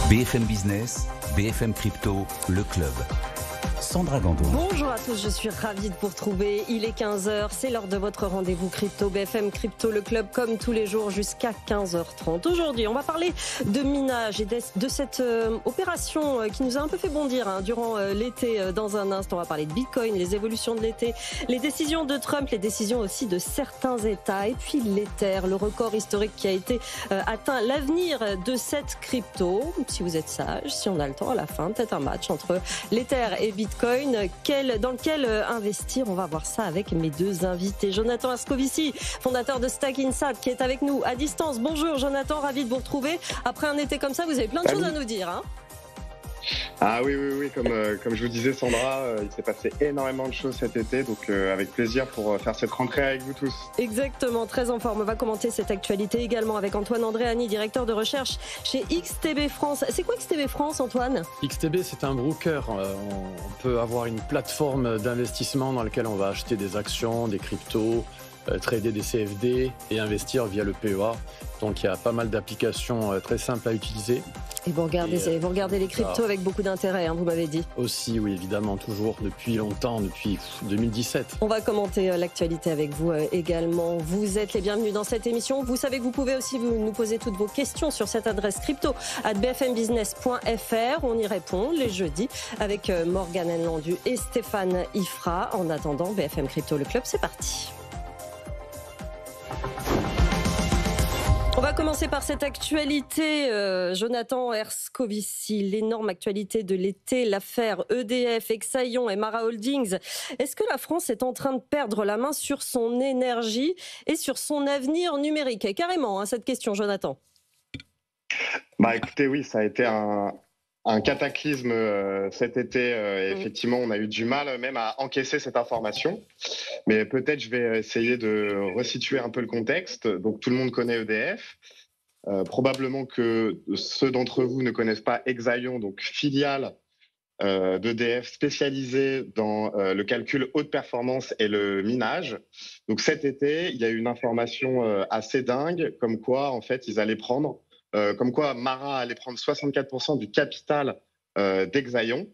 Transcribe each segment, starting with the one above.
BFM Business, BFM Crypto, le club. Sandra Gandoin. Bonjour à tous, je suis ravie de vous retrouver. Il est 15h, c'est l'heure de votre rendez-vous crypto. BFM Crypto, le club, comme tous les jours, jusqu'à 15h30. Aujourd'hui, on va parler de minage et de cette opération qui nous a un peu fait bondir durant l'été. Dans un instant, on va parler de Bitcoin, les évolutions de l'été, les décisions de Trump, les décisions aussi de certains États. Et puis l'Ether, le record historique qui a été atteint. L'avenir de cette crypto, si vous êtes sage, si on a le temps à la fin, peut-être un match entre l'Ether et Bitcoin. Dans lequel investir? On va voir ça avec mes deux invités. Jonathan Erskovici, fondateur de Stack Insat, qui est avec nous à distance. Bonjour Jonathan, ravi de vous retrouver. Après un été comme ça, vous avez plein de choses à nous dire. Ah oui, comme je vous disais Sandra, il s'est passé énormément de choses cet été, donc avec plaisir pour faire cette rentrée avec vous tous. Exactement, très en forme. On va commenter cette actualité également avec Antoine Andréani, directeur de recherche chez XTB France. C'est quoi XTB France, Antoine? XTB, c'est un broker. On peut avoir une plateforme d'investissement dans laquelle on va acheter des actions, des cryptos, trader des CFD et investir via le PEA. Donc il y a pas mal d'applications très simples à utiliser. Et vous regardez les cryptos avec beaucoup d'intérêt, vous m'avez dit. Aussi, oui, évidemment, toujours, depuis longtemps, depuis 2017. On va commenter l'actualité avec vous également. Vous êtes les bienvenus dans cette émission. Vous savez que vous pouvez aussi nous poser toutes vos questions sur cette adresse crypto@bfmbusiness.fr. On y répond les jeudis avec Morgane Landu et Stéphane Ifra. En attendant, BFM Crypto, le club, c'est parti. On va commencer par cette actualité, Jonathan Erskovici, l'énorme actualité de l'été, l'affaire EDF, Exaion et Mara Holdings. Est-ce que la France est en train de perdre la main sur son énergie et sur son avenir numérique? Et carrément, cette question, Jonathan. Écoutez, oui, ça a été un cataclysme cet été. Effectivement, on a eu du mal même à encaisser cette information. Mais peut-être je vais essayer de resituer un peu le contexte. Donc tout le monde connaît EDF. Probablement que ceux d'entre vous ne connaissent pas Exaion, donc filiale d'EDF spécialisée dans le calcul haute performance et le minage. Donc cet été, il y a eu une information assez dingue, comme quoi en fait ils allaient prendre comme quoi Mara allait prendre 64% du capital d'Exaion.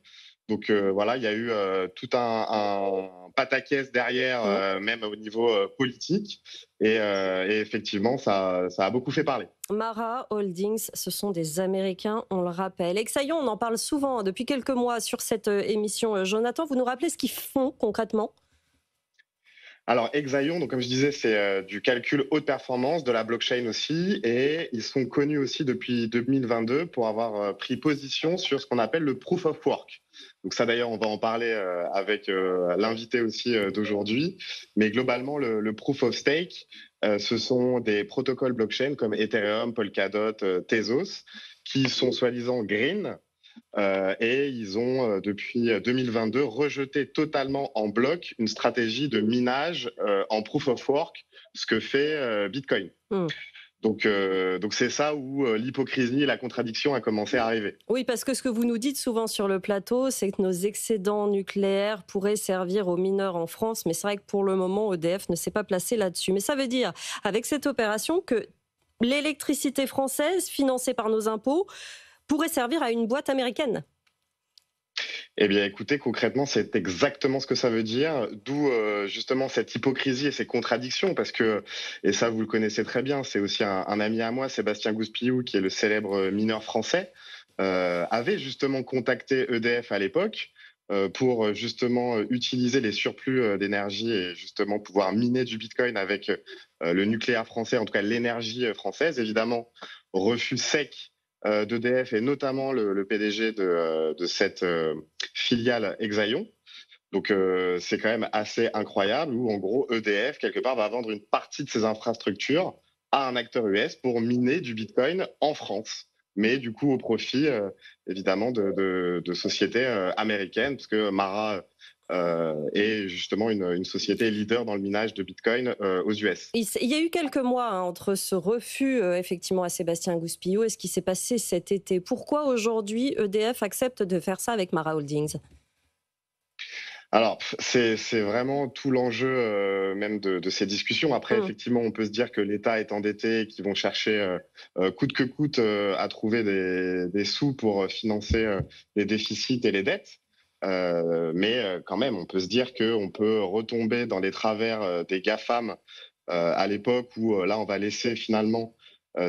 Donc voilà, il y a eu tout un pataquès derrière, même au niveau politique. Et effectivement, ça a beaucoup fait parler. Mara Holdings, ce sont des Américains, on le rappelle. Exaion, on en parle souvent depuis quelques mois sur cette émission. Jonathan, vous nous rappelez ce qu'ils font concrètement? Alors, Exaion, donc comme je disais, c'est du calcul haute performance, de la blockchain aussi, et ils sont connus aussi depuis 2022 pour avoir pris position sur ce qu'on appelle le proof of work. Donc ça, d'ailleurs, on va en parler avec l'invité aussi d'aujourd'hui. Mais globalement, le proof of stake, ce sont des protocoles blockchain comme Ethereum, Polkadot, Tezos, qui sont soi-disant green. Et ils ont, depuis 2022, rejeté totalement en bloc une stratégie de minage en proof of work, ce que fait Bitcoin. Donc c'est ça où l'hypocrisie et la contradiction a commencé à arriver. Oui, parce que ce que vous nous dites souvent sur le plateau, c'est que nos excédents nucléaires pourraient servir aux mineurs en France, mais c'est vrai que pour le moment, EDF ne s'est pas placé là-dessus. Mais ça veut dire, avec cette opération, que l'électricité française, financée par nos impôts, pourrait servir à une boîte américaine? Eh bien, écoutez, concrètement, c'est exactement ce que ça veut dire, d'où justement cette hypocrisie et ces contradictions, parce que, et ça vous le connaissez très bien, c'est aussi un ami à moi, Sébastien Gouspillou, qui est le célèbre mineur français, avait justement contacté EDF à l'époque pour justement utiliser les surplus d'énergie et justement pouvoir miner du Bitcoin avec le nucléaire français, en tout cas l'énergie française. Évidemment, refus sec d'EDF et notamment le PDG de cette filiale Exaion. Donc c'est quand même assez incroyable où en gros EDF quelque part va vendre une partie de ses infrastructures à un acteur US pour miner du Bitcoin en France, mais du coup au profit évidemment de sociétés américaines, parce que Mara est justement une société leader dans le minage de Bitcoin aux US. Il y a eu quelques mois entre ce refus effectivement à Sébastien Gouspillou et ce qui s'est passé cet été. Pourquoi aujourd'hui EDF accepte de faire ça avec Mara Holdings? Alors, c'est vraiment tout l'enjeu même de ces discussions. Après, Mmh. effectivement, on peut se dire que l'État est endetté et qu'ils vont chercher coûte que coûte à trouver des sous pour financer les déficits et les dettes. Mais quand même, on peut se dire qu'on peut retomber dans les travers des GAFAM à l'époque où là, on va laisser finalement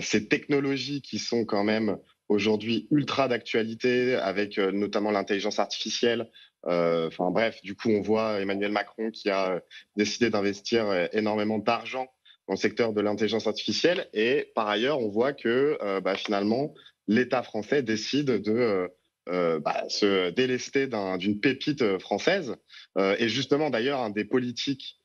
ces technologies qui sont quand même aujourd'hui ultra d'actualité, avec notamment l'intelligence artificielle. Enfin bref, du coup, on voit Emmanuel Macron qui a décidé d'investir énormément d'argent dans le secteur de l'intelligence artificielle. Et par ailleurs, on voit que finalement, l'État français décide de se délester d'une pépite française. Et justement, d'ailleurs, un des politiques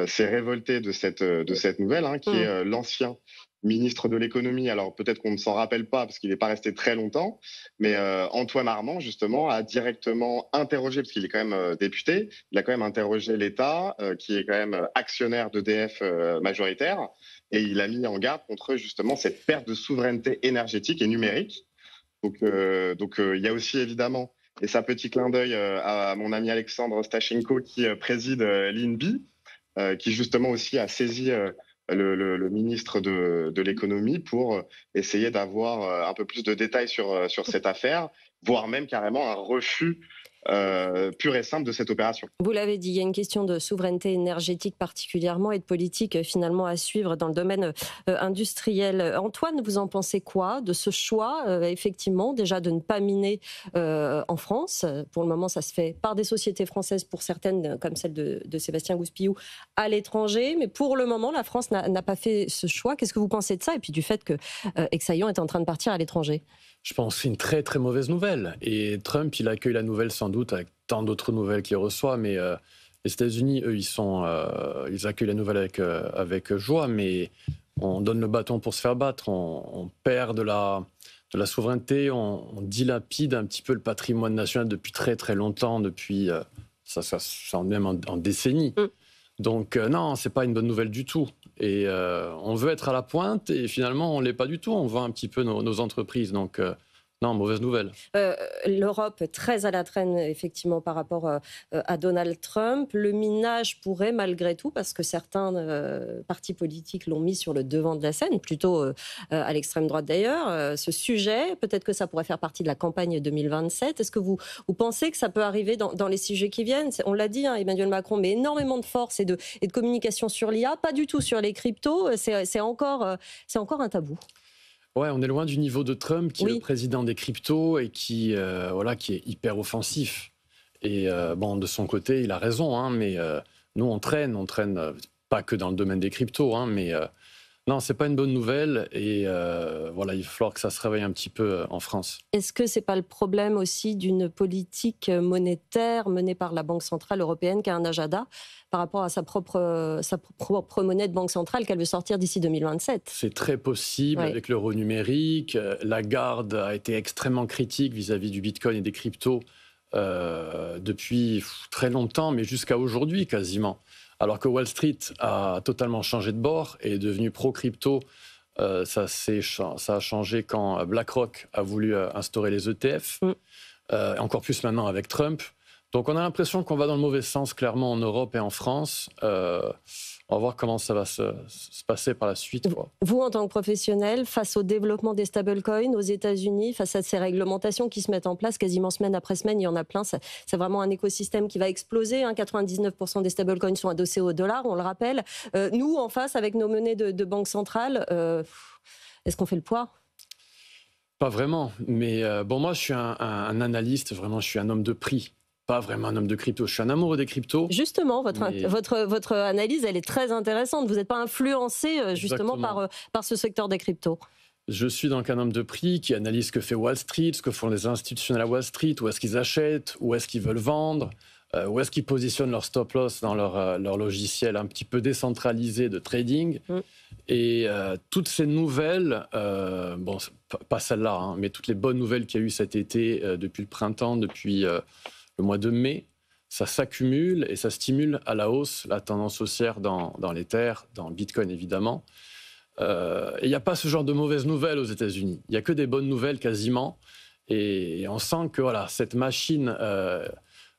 s'est révolté de cette nouvelle, hein, qui est Mmh. l'ancien ministre de l'économie. Alors peut-être qu'on ne s'en rappelle pas parce qu'il n'est pas resté très longtemps, mais Antoine Armand justement a directement interrogé, parce qu'il est quand même député, il a quand même interrogé l'État, qui est quand même actionnaire d'EDF majoritaire, et il a mis en garde contre justement cette perte de souveraineté énergétique et numérique. Donc il y a aussi évidemment, et ça petit clin d'œil à mon ami Alexandre Stachenko qui préside l'INBI, qui justement aussi a saisi le ministre de l'économie pour essayer d'avoir un peu plus de détails sur cette affaire, voire même carrément un refus pur et simple de cette opération. Vous l'avez dit, il y a une question de souveraineté énergétique particulièrement et de politique finalement à suivre dans le domaine industriel. Antoine, vous en pensez quoi de ce choix, effectivement, déjà de ne pas miner en France? Pour le moment, ça se fait par des sociétés françaises, pour certaines, comme celle de Sébastien Gouspillou, à l'étranger. Mais pour le moment, la France n'a pas fait ce choix. Qu'est-ce que vous pensez de ça? Et puis du fait que Exaion est en train de partir à l'étranger? Je pense que c'est une très très mauvaise nouvelle. Et Trump, il accueille la nouvelle sans doute avec tant d'autres nouvelles qu'il reçoit. Mais les États-Unis, eux, ils accueillent la nouvelle avec joie. Mais on donne le bâton pour se faire battre. On perd de la souveraineté. On dilapide un petit peu le patrimoine national depuis très très longtemps, depuis ça même en décennies. Mm. Donc non, c'est pas une bonne nouvelle du tout. Et on veut être à la pointe et finalement on l'est pas du tout. On vend un petit peu nos entreprises. Donc non, mauvaise nouvelle. L'Europe très à la traîne effectivement par rapport à Donald Trump. Le minage pourrait malgré tout, parce que certains partis politiques l'ont mis sur le devant de la scène, plutôt à l'extrême droite d'ailleurs, ce sujet, peut-être que ça pourrait faire partie de la campagne 2027. Est-ce que vous pensez que ça peut arriver dans les sujets qui viennent? On l'a dit, hein, Emmanuel Macron met énormément de force et de communication sur l'IA, pas du tout sur les cryptos. C'est encore un tabou. Ouais, on est loin du niveau de Trump, qui est Oui. le président des cryptos et qui est hyper offensif. Et bon, de son côté, il a raison, hein, mais nous, on traîne pas que dans le domaine des cryptos, hein, mais non, c'est pas une bonne nouvelle. Et il va falloir que ça se réveille un petit peu en France. Est-ce que c'est pas le problème aussi d'une politique monétaire menée par la Banque centrale européenne qui a un agenda par rapport à sa propre monnaie de banque centrale qu'elle veut sortir d'ici 2027? C'est très possible avec l'euro numérique. Lagarde a été extrêmement critique vis-à-vis du Bitcoin et des cryptos depuis très longtemps, mais jusqu'à aujourd'hui quasiment. Alors que Wall Street a totalement changé de bord et est devenu pro-crypto. Ça a changé quand BlackRock a voulu instaurer les ETF, encore plus maintenant avec Trump. Donc on a l'impression qu'on va dans le mauvais sens, clairement, en Europe et en France. On va voir comment ça va se passer par la suite. Vous, en tant que professionnel, face au développement des stablecoins aux États-Unis, face à ces réglementations qui se mettent en place quasiment semaine après semaine, il y en a plein, c'est vraiment un écosystème qui va exploser. 99% des stablecoins sont adossés au dollar, on le rappelle. Nous, en face, avec nos monnaies de banque centrale, est-ce qu'on fait le poids? Pas vraiment, mais moi je suis un analyste, vraiment je suis un homme de prix. Pas vraiment un homme de crypto. Je suis un amoureux des cryptos. Justement, votre analyse, elle est très intéressante. Vous n'êtes pas influencé justement par ce secteur des cryptos. Je suis donc un homme de prix qui analyse ce que fait Wall Street, ce que font les institutionnels à Wall Street, où est-ce qu'ils achètent, où est-ce qu'ils veulent vendre, où est-ce qu'ils positionnent leur stop-loss dans leur logiciel un petit peu décentralisé de trading. Et toutes ces nouvelles, pas celle-là, hein, mais toutes les bonnes nouvelles qu'il y a eu cet été, depuis le printemps, depuis le mois de mai, ça s'accumule et ça stimule à la hausse la tendance haussière dans l'Ether, dans Bitcoin évidemment. Et il n'y a pas ce genre de mauvaises nouvelles aux États-Unis. Il n'y a que des bonnes nouvelles quasiment. Et on sent que cette machine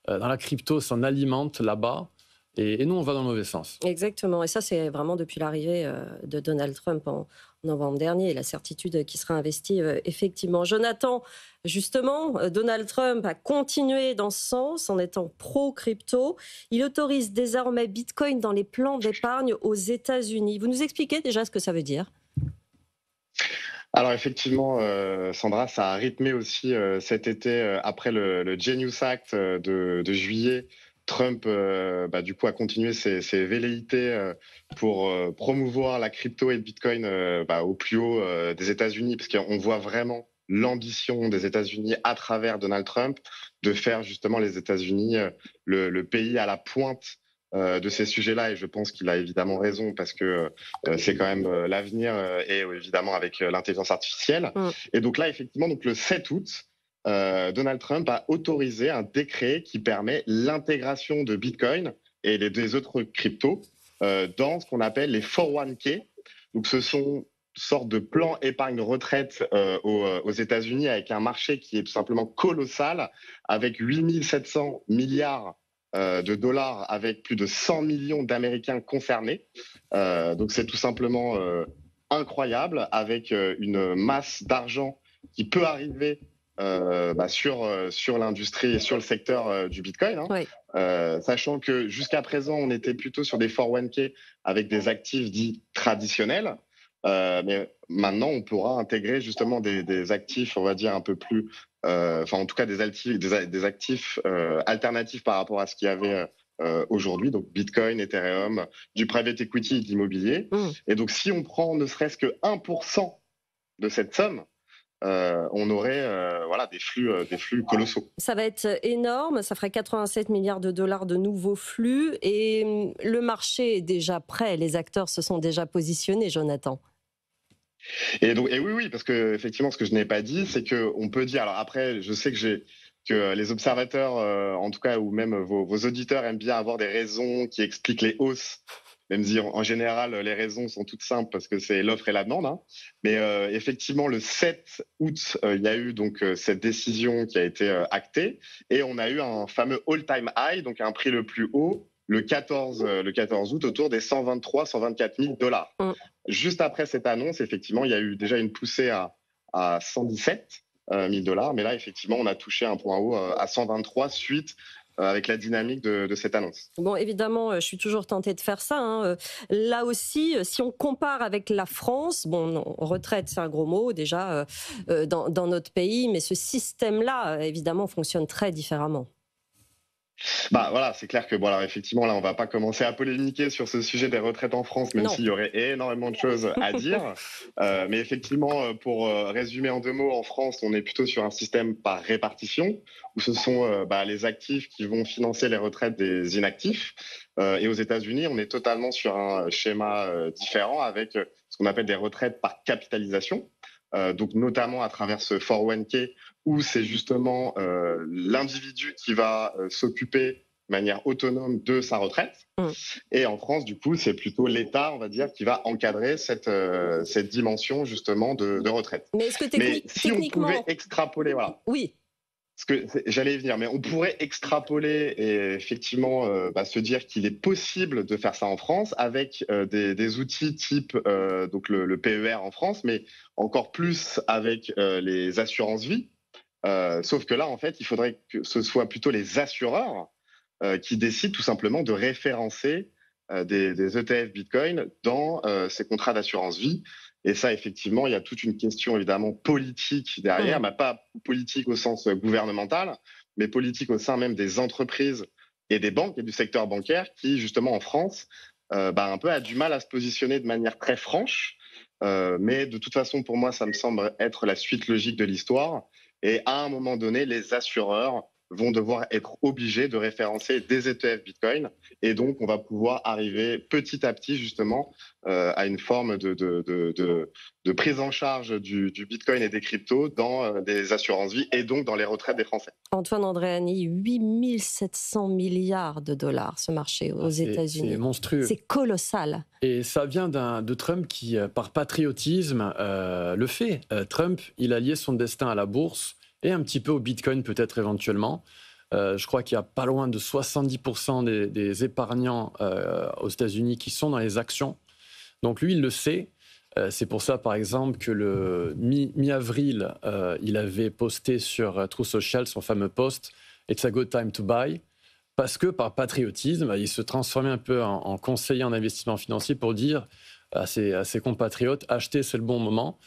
dans la crypto s'en alimente là-bas. Et nous, on va dans le mauvais sens. Exactement. Et ça, c'est vraiment depuis l'arrivée de Donald Trump en novembre dernier, la certitude qui sera investie effectivement. Jonathan, justement, Donald Trump a continué dans ce sens en étant pro-crypto. Il autorise désormais Bitcoin dans les plans d'épargne aux États-Unis. Vous nous expliquez déjà ce que ça veut dire ? Alors effectivement, Sandra, ça a rythmé aussi cet été après le Genius Act de juillet. Trump, du coup, a continué ses velléités pour promouvoir la crypto et le Bitcoin au plus haut des États-Unis, parce qu'on voit vraiment l'ambition des États-Unis à travers Donald Trump de faire justement les États-Unis le pays à la pointe de ces sujets-là. Et je pense qu'il a évidemment raison, parce que c'est quand même l'avenir, et évidemment avec l'intelligence artificielle. Et donc là, effectivement, donc le 7 août, Donald Trump a autorisé un décret qui permet l'intégration de Bitcoin et des autres cryptos dans ce qu'on appelle les 401k. Donc ce sont une sorte de plans épargne retraite aux États-Unis, avec un marché qui est tout simplement colossal, avec 8 700 milliards de dollars, avec plus de 100 millions d'Américains concernés. Donc c'est tout simplement incroyable, avec une masse d'argent qui peut arriver sur l'industrie et sur le secteur du Bitcoin, Oui. Sachant que jusqu'à présent, on était plutôt sur des 401k avec des actifs dits traditionnels, mais maintenant, on pourra intégrer justement des actifs, on va dire, un peu plus, en tout cas des actifs alternatifs par rapport à ce qu'il y avait aujourd'hui, donc Bitcoin, Ethereum, du private equity et de l'immobilier. Et donc, si on prend ne serait-ce que 1% de cette somme, on aurait des flux colossaux. Ça va être énorme, ça ferait 87 milliards de dollars de nouveaux flux, et le marché est déjà prêt, les acteurs se sont déjà positionnés, Jonathan. Et oui, parce que effectivement, ce que je n'ai pas dit, c'est qu'on peut dire, alors après, je sais que les observateurs, en tout cas, ou même vos auditeurs aiment bien avoir des raisons qui expliquent les hausses, même si en général, les raisons sont toutes simples parce que c'est l'offre et la demande. Mais effectivement, le 7 août, il y a eu donc cette décision qui a été actée, et on a eu un fameux all-time high, donc un prix le plus haut, le 14 août, autour des 123-124 000 dollars. Juste après cette annonce, effectivement, il y a eu déjà une poussée à 117 000 dollars, mais là, effectivement, on a touché un point haut à 123 suite avec la dynamique de cette annonce. Bon, évidemment, je suis toujours tentée de faire ça. Là aussi, si on compare avec la France, retraite, c'est un gros mot déjà dans notre pays, mais ce système-là, évidemment, fonctionne très différemment. Voilà, c'est clair que alors effectivement, là, on va pas commencer à polémiquer sur ce sujet des retraites en France, même s'il y aurait énormément de choses à dire. Mais effectivement, pour résumer en 2 mots, en France, on est plutôt sur un système par répartition, où ce sont les actifs qui vont financer les retraites des inactifs. Et aux États-Unis, on est totalement sur un schéma différent, avec ce qu'on appelle des retraites par capitalisation. Donc notamment à travers ce 401k, où c'est justement l'individu qui va s'occuper de manière autonome de sa retraite. Et en France, du coup, c'est plutôt l'État, on va dire, qui va encadrer cette dimension justement de retraite. Mais est-ce que si techniquement... on pouvait extrapoler, voilà. Oui. Parce que j'allais y venir, mais on pourrait extrapoler et effectivement se dire qu'il est possible de faire ça en France avec des outils type donc le PER en France, mais encore plus avec les assurances-vie. Sauf que là, en fait, il faudrait que ce soit plutôt les assureurs qui décident tout simplement de référencer des ETF Bitcoin dans ces contrats d'assurance-vie. Et ça, effectivement, il y a toute une question évidemment politique derrière, mais pas politique au sens gouvernemental, mais politique au sein même des entreprises et des banques et du secteur bancaire qui, justement, en France, un peu a du mal à se positionner de manière très franche. Mais de toute façon, pour moi, ça me semble être la suite logique de l'histoire. Et à un moment donné, les assureurs vont devoir être obligés de référencer des ETF Bitcoin. Et donc, on va pouvoir arriver petit à petit, justement, à une forme de prise en charge du Bitcoin et des cryptos dans des assurances-vie et donc dans les retraites des Français. Antoine Andréani, 8 700 milliards de dollars, ce marché aux États-Unis. C'est monstrueux. C'est colossal. Et ça vient de Trump qui, par patriotisme, le fait. Trump, il a lié son destin à la bourse et un petit peu au Bitcoin peut-être éventuellement. Je crois qu'il y a pas loin de 70% des épargnants aux États-Unis qui sont dans les actions. Donc lui, il le sait. C'est pour ça, par exemple, que le mi-avril, il avait posté sur Truth Social son fameux post « It's a good time to buy ». Parce que par patriotisme, il se transformait un peu en conseiller en investissement financier pour dire à ses compatriotes « Achetez, c'est le bon moment ».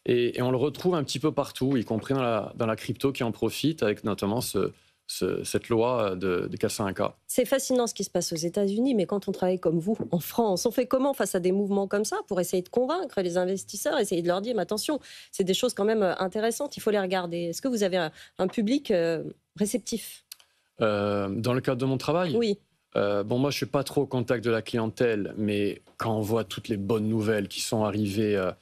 Et on le retrouve un petit peu partout, y compris dans la crypto qui en profite, avec notamment cette loi de 401K. C'est fascinant ce qui se passe aux États-Unis, mais quand on travaille comme vous, en France, on fait comment face à des mouvements comme ça pour essayer de convaincre les investisseurs, essayer de leur dire, mais attention, c'est des choses quand même intéressantes, il faut les regarder. Est-ce que vous avez un public réceptif ? Dans le cadre de mon travail ? Oui. Moi, je ne suis pas trop au contact de la clientèle, mais quand on voit toutes les bonnes nouvelles qui sont arrivées, en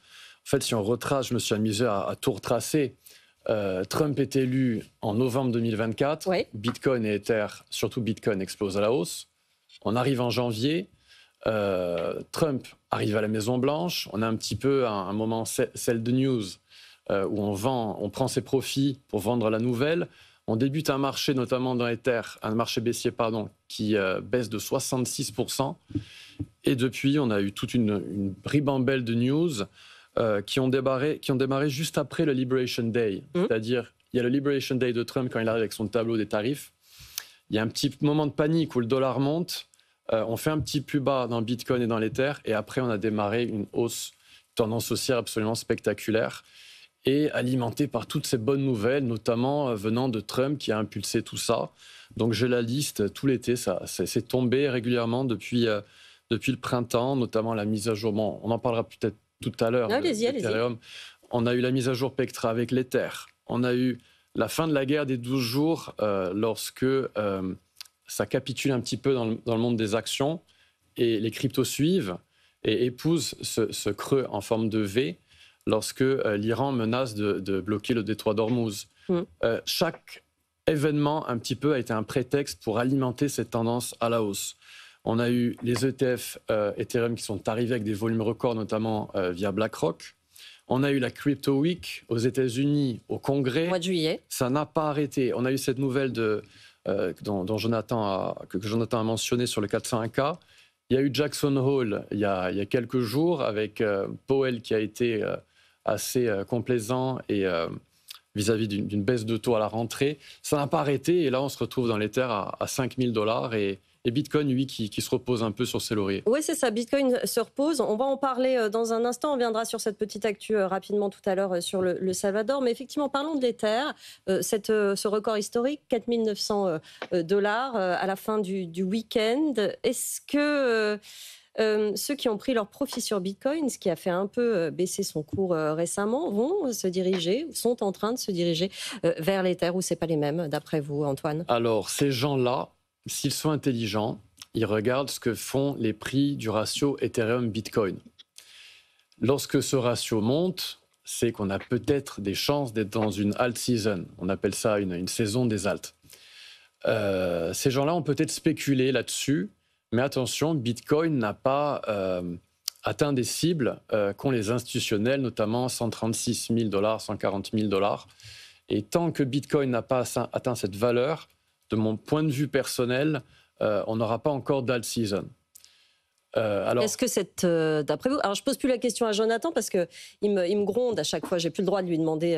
fait, si on retrace, je me suis amusé à tout retracer. Trump est élu en novembre 2024. Oui. Bitcoin et Ether, surtout Bitcoin, explosent à la hausse. On arrive en janvier. Trump arrive à la Maison-Blanche. On a un petit peu un moment sell the news où on prend ses profits pour vendre la nouvelle. On débute un marché, notamment dans Ether, un marché baissier, qui baisse de 66%. Et depuis, on a eu toute une ribambelle de news qui ont démarré juste après le Liberation Day. C'est-à-dire, il y a le Liberation Day de Trump quand il arrive avec son tableau des tarifs. Il y a un petit moment de panique où le dollar monte. On fait un petit plus bas dans Bitcoin et dans l'Ether. Et après, on a démarré une hausse, tendance haussière absolument spectaculaire, et alimenté par toutes ces bonnes nouvelles, notamment venant de Trump qui a impulsé tout ça. Donc j'ai la liste tout l'été, c'est tombé régulièrement depuis le printemps, notamment la mise à jour. Bon, on en parlera peut-être tout à l'heure. Allez-y. On a eu la mise à jour Pectra avec l'Ether. On a eu la fin de la guerre des 12 jours lorsque ça capitule un petit peu dans le monde des actions et les cryptos suivent et épousent ce creux en forme de V lorsque l'Iran menace de bloquer le détroit d'Ormuz. Chaque événement, un petit peu, a été un prétexte pour alimenter cette tendance à la hausse. On a eu les ETF Ethereum qui sont arrivés avec des volumes records, notamment via BlackRock. On a eu la Crypto Week aux États-Unis, au Congrès. Au mois de juillet. Ça n'a pas arrêté. On a eu cette nouvelle que Jonathan a mentionné sur le 401K. Il y a eu Jackson Hole il y a quelques jours avec Powell qui a été assez complaisant et vis-à-vis d'une baisse de taux à la rentrée. Ça n'a pas arrêté et là on se retrouve dans l'Ether à $5 000 et Bitcoin, lui, qui se repose un peu sur ses lauriers. Oui, c'est ça. Bitcoin se repose. On va en parler dans un instant. On viendra sur cette petite actu rapidement tout à l'heure sur le Salvador. Mais effectivement, parlons de l'Ether. Ce record historique, $4 900 à la fin du week-end. Est-ce que ceux qui ont pris leur profit sur Bitcoin, ce qui a fait un peu baisser son cours récemment, sont en train de se diriger vers l'Ether ou c'est pas les mêmes, d'après vous, Antoine ? Alors, ces gens-là, s'ils sont intelligents, ils regardent ce que font les prix du ratio Ethereum-Bitcoin. Lorsque ce ratio monte, c'est qu'on a peut-être des chances d'être dans une alt season. On appelle ça une saison des alts. Ces gens-là ont peut-être spéculé là-dessus, mais attention, Bitcoin n'a pas atteint des cibles qu'ont les institutionnels, notamment $136 000, $140 000. Et tant que Bitcoin n'a pas atteint cette valeur, de mon point de vue personnel, on n'aura pas encore d'alt season. Est-ce que d'après vous, alors je pose plus la question à Jonathan parce que il me gronde à chaque fois. J'ai plus le droit de lui demander,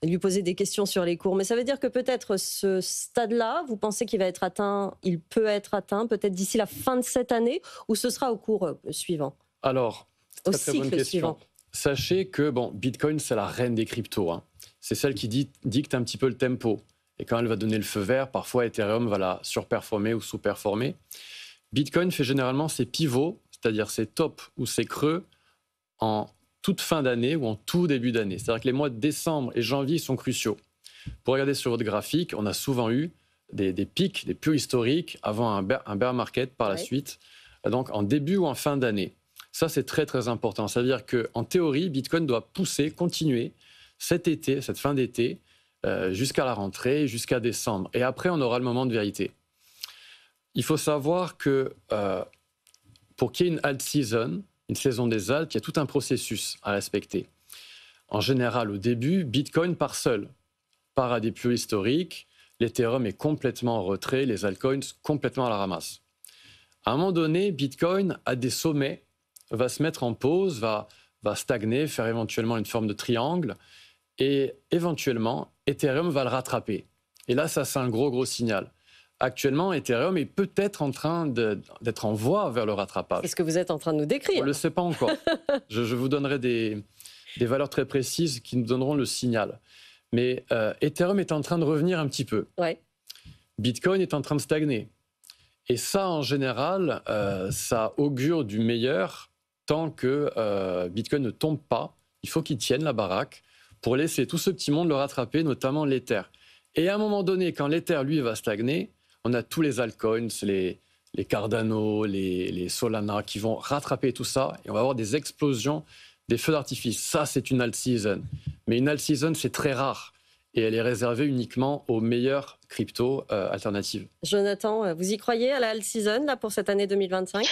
de lui poser des questions sur les cours. Mais ça veut dire que peut-être ce stade-là, vous pensez qu'il va être atteint, il peut être atteint peut-être d'ici la fin de cette année, ou ce sera au cours suivant ? Alors, au très bonne cycle question. suivant. Sachez que Bitcoin, c'est la reine des cryptos. C'est celle qui dicte un petit peu le tempo. Et quand elle va donner le feu vert, parfois Ethereum va la surperformer ou sous-performer. Bitcoin fait généralement ses pivots, c'est-à-dire ses tops ou ses creux, en toute fin d'année ou en tout début d'année. C'est-à-dire que les mois de décembre et janvier sont cruciaux. Pour regarder sur votre graphique, on a souvent eu des pics, des plus historiques, avant un bear market par la suite, donc en début ou en fin d'année. Ça, c'est très, très important. Ça veut dire qu'en théorie, Bitcoin doit pousser, continuer cet été, cette fin d'été, jusqu'à la rentrée, jusqu'à décembre. Et après, on aura le moment de vérité. Il faut savoir que pour qu'il y ait une alt season, une saison des alts, il y a tout un processus à respecter. En général, au début, Bitcoin part seul, part à des plus historiques. l'Ethereum est complètement en retrait, les altcoins complètement à la ramasse. À un moment donné, Bitcoin, à des sommets, va se mettre en pause, va stagner, faire éventuellement une forme de triangle, et éventuellement, Ethereum va le rattraper. Et là, ça, c'est un gros signal. Actuellement, Ethereum est peut-être en train d'être en voie vers le rattrapage. C'est ce que vous êtes en train de nous décrire. On ne le sait pas encore. je vous donnerai des valeurs très précises qui nous donneront le signal. Mais Ethereum est en train de revenir un petit peu. Ouais. Bitcoin est en train de stagner. Et ça, en général, ça augure du meilleur tant que Bitcoin ne tombe pas. Il faut qu'il tienne la baraque pour laisser tout ce petit monde le rattraper, notamment l'Ether. Et à un moment donné, quand l'Ether, lui, va stagner, on a tous les altcoins, les Cardano, les Solana qui vont rattraper tout ça et on va avoir des explosions, des feux d'artifice. Ça, c'est une alt season. Mais une alt season, c'est très rare. Et elle est réservée uniquement aux meilleures cryptos alternatives. Jonathan, vous y croyez à la alt season là, pour cette année 2025 ?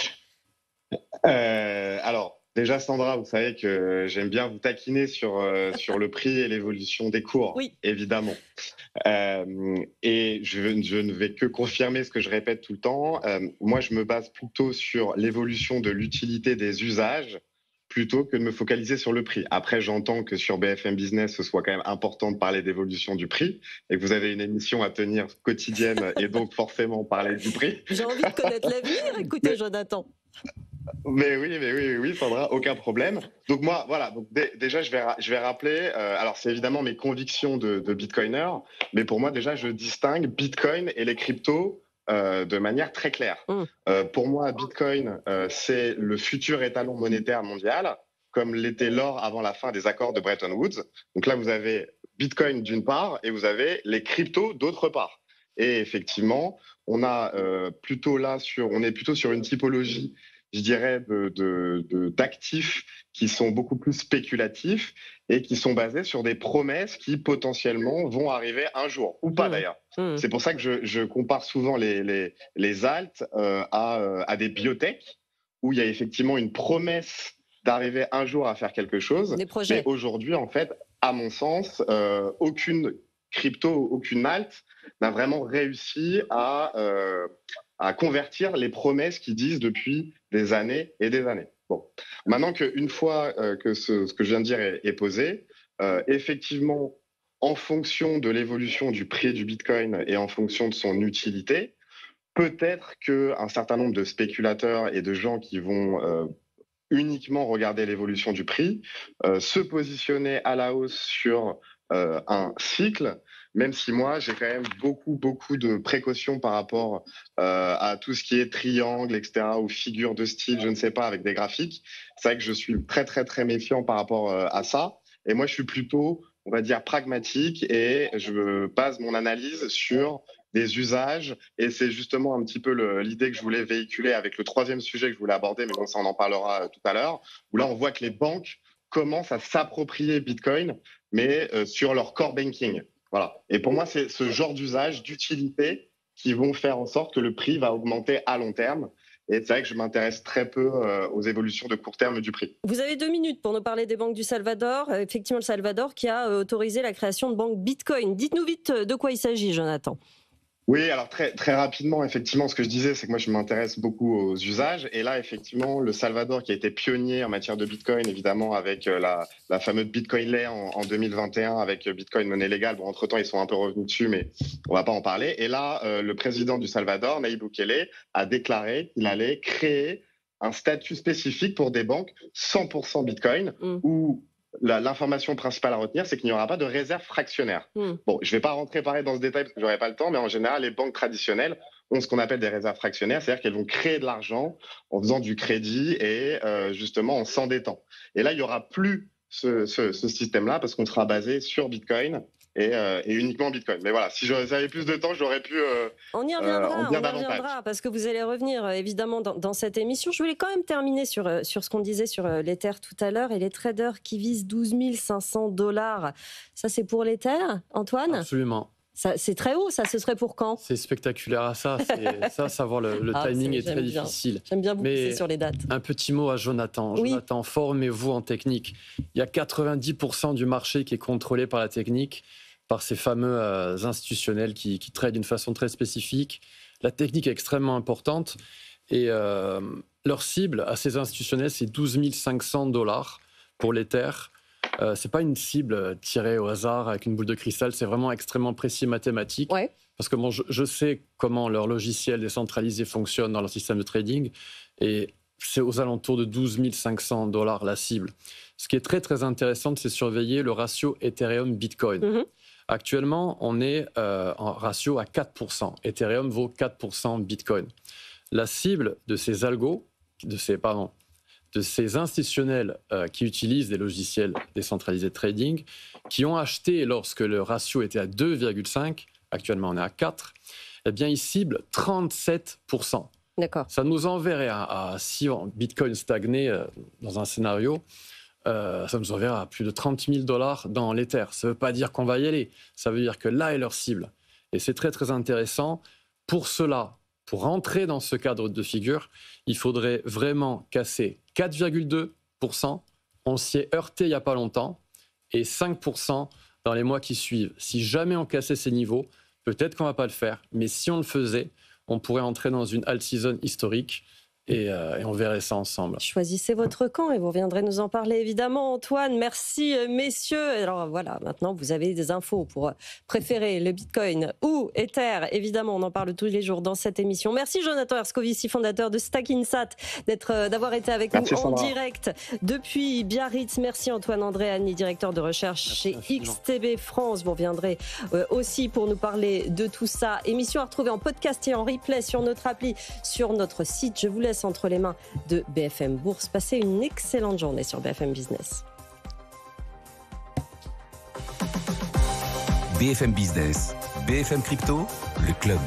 Alors, déjà, Sandra, vous savez que j'aime bien vous taquiner sur le prix et l'évolution des cours, oui. Évidemment. Et je ne vais que confirmer ce que je répète tout le temps. Moi, je me base plutôt sur l'évolution de l'utilité des usages plutôt que de me focaliser sur le prix. Après, j'entends que sur BFM Business, ce soit quand même important de parler d'évolution du prix et que vous avez une émission à tenir quotidienne et donc forcément parler du prix. J'ai envie de connaître l'avenir, écoutez, Jonathan. Mais oui, Sandra, aucun problème. Donc moi, voilà. Donc déjà, je vais rappeler. Alors, c'est évidemment mes convictions de bitcoiner, mais pour moi, déjà, je distingue Bitcoin et les cryptos de manière très claire. Pour moi, Bitcoin, c'est le futur étalon monétaire mondial, comme l'était l'or avant la fin des accords de Bretton Woods. Donc là, vous avez Bitcoin d'une part et vous avez les cryptos d'autre part. Et effectivement, on est plutôt sur une typologie, je dirais, d'actifs qui sont beaucoup plus spéculatifs et qui sont basés sur des promesses qui potentiellement vont arriver un jour, ou pas d'ailleurs. C'est pour ça que je compare souvent les alts à des biotech, où il y a effectivement une promesse d'arriver un jour à faire quelque chose. Des projets. Mais aujourd'hui, en fait, à mon sens, aucune crypto, aucune alt n'a vraiment réussi à convertir les promesses qu'ils disent depuis des années et des années. Bon. Maintenant qu'une fois que ce que je viens de dire est posé, effectivement, en fonction de l'évolution du prix du Bitcoin et en fonction de son utilité, peut-être qu'un certain nombre de spéculateurs et de gens qui vont uniquement regarder l'évolution du prix, se positionner à la hausse sur un cycle, même si moi, j'ai quand même beaucoup de précautions par rapport à tout ce qui est triangle, etc., ou figure de style, je ne sais pas, avec des graphiques. C'est vrai que je suis très méfiant par rapport à ça. Et moi, je suis plutôt, on va dire, pragmatique et je base mon analyse sur des usages. Et c'est justement un petit peu l'idée que je voulais véhiculer avec le troisième sujet que je voulais aborder, mais bon, ça, on en parlera tout à l'heure, où là, on voit que les banques commencent à s'approprier Bitcoin, mais sur leur core banking. Voilà. Et pour moi, c'est ce genre d'usage, d'utilité qui vont faire en sorte que le prix va augmenter à long terme. Et c'est vrai que je m'intéresse très peu aux évolutions de court terme du prix. Vous avez 2 minutes pour nous parler des banques du Salvador. Effectivement, le Salvador qui a autorisé la création de banques Bitcoin. Dites-nous vite de quoi il s'agit, Jonathan. Oui, alors très rapidement, effectivement, ce que je disais, c'est que moi, je m'intéresse beaucoup aux usages. Et là, effectivement, le Salvador, qui a été pionnier en matière de Bitcoin, évidemment, avec la fameuse Bitcoin Lei en 2021, avec Bitcoin monnaie légale. Bon, entre-temps, ils sont un peu revenus dessus, mais on va pas en parler. Et là, le président du Salvador, Nayib Bukele, a déclaré qu'il allait créer un statut spécifique pour des banques 100% Bitcoin, où l'information principale à retenir, c'est qu'il n'y aura pas de réserve fractionnaire. Bon, je ne vais pas rentrer pareil dans ce détail parce que je n'aurai pas le temps, mais en général, les banques traditionnelles ont ce qu'on appelle des réserves fractionnaires, c'est-à-dire qu'elles vont créer de l'argent en faisant du crédit et justement en s'endettant. Et là, il n'y aura plus ce système-là parce qu'on sera basé sur Bitcoin et uniquement Bitcoin. Mais voilà, si j'avais plus de temps, j'aurais pu on y reviendra, en dire davantage. Parce que vous allez revenir évidemment dans cette émission. Je voulais quand même terminer sur ce qu'on disait sur l'Ether tout à l'heure et les traders qui visent 12 500 $. Ça, c'est pour l'Ether, Antoine ? Absolument. C'est très haut, ça, ce serait pour quand ? C'est spectaculaire, ça, savoir le timing est très difficile. J'aime bien vous pousser sur les dates. Un petit mot à Jonathan. Oui. Jonathan, formez-vous en technique. Il y a 90% du marché qui est contrôlé par la technique. par ces fameux institutionnels qui traitent d'une façon très spécifique. La technique est extrêmement importante et leur cible à ces institutionnels, c'est 12 500 $ pour l'Ether. C'est pas une cible tirée au hasard avec une boule de cristal, c'est vraiment extrêmement précis mathématique. Ouais. Parce que je sais comment leur logiciel décentralisé fonctionne dans leur système de trading et c'est aux alentours de 12 500 $ la cible. Ce qui est très très intéressant, c'est surveiller le ratio Ethereum-Bitcoin. Actuellement, on est en ratio à 4%. Ethereum vaut 4% Bitcoin. La cible de ces algos, de ces institutionnels qui utilisent des logiciels décentralisés de trading, qui ont acheté lorsque le ratio était à 2,5, actuellement on est à 4, eh bien ils ciblent 37%. D'accord. Ça nous enverrait si Bitcoin stagnait dans un scénario, ça nous enverrait à plus de 30 000 $ dans l'Ether. Ça ne veut pas dire qu'on va y aller, ça veut dire que là est leur cible. Et c'est très très intéressant. Pour cela, pour rentrer dans ce cadre de figure, il faudrait vraiment casser 4,2%. On s'y est heurté il n'y a pas longtemps, et 5% dans les mois qui suivent. Si jamais on cassait ces niveaux, peut-être qu'on ne va pas le faire, mais si on le faisait, on pourrait entrer dans une alt season historique et on verrait ça ensemble. Choisissez votre camp et vous reviendrez nous en parler évidemment. Antoine, merci messieurs. Alors voilà, maintenant vous avez des infos pour préférer le Bitcoin ou Ether. Évidemment, on en parle tous les jours dans cette émission. Merci Jonathan Erskovici, fondateur de Stackinsat, d'avoir été avec nous en direct depuis Biarritz. Merci Antoine Andréani, directeur de recherche chez XTB France. Vous reviendrez aussi pour nous parler de tout ça. Émission à retrouver en podcast et en replay sur notre appli, sur notre site. Je vous laisse entre les mains de BFM Bourse. Passez une excellente journée sur BFM Business. BFM Business, BFM Crypto, le club.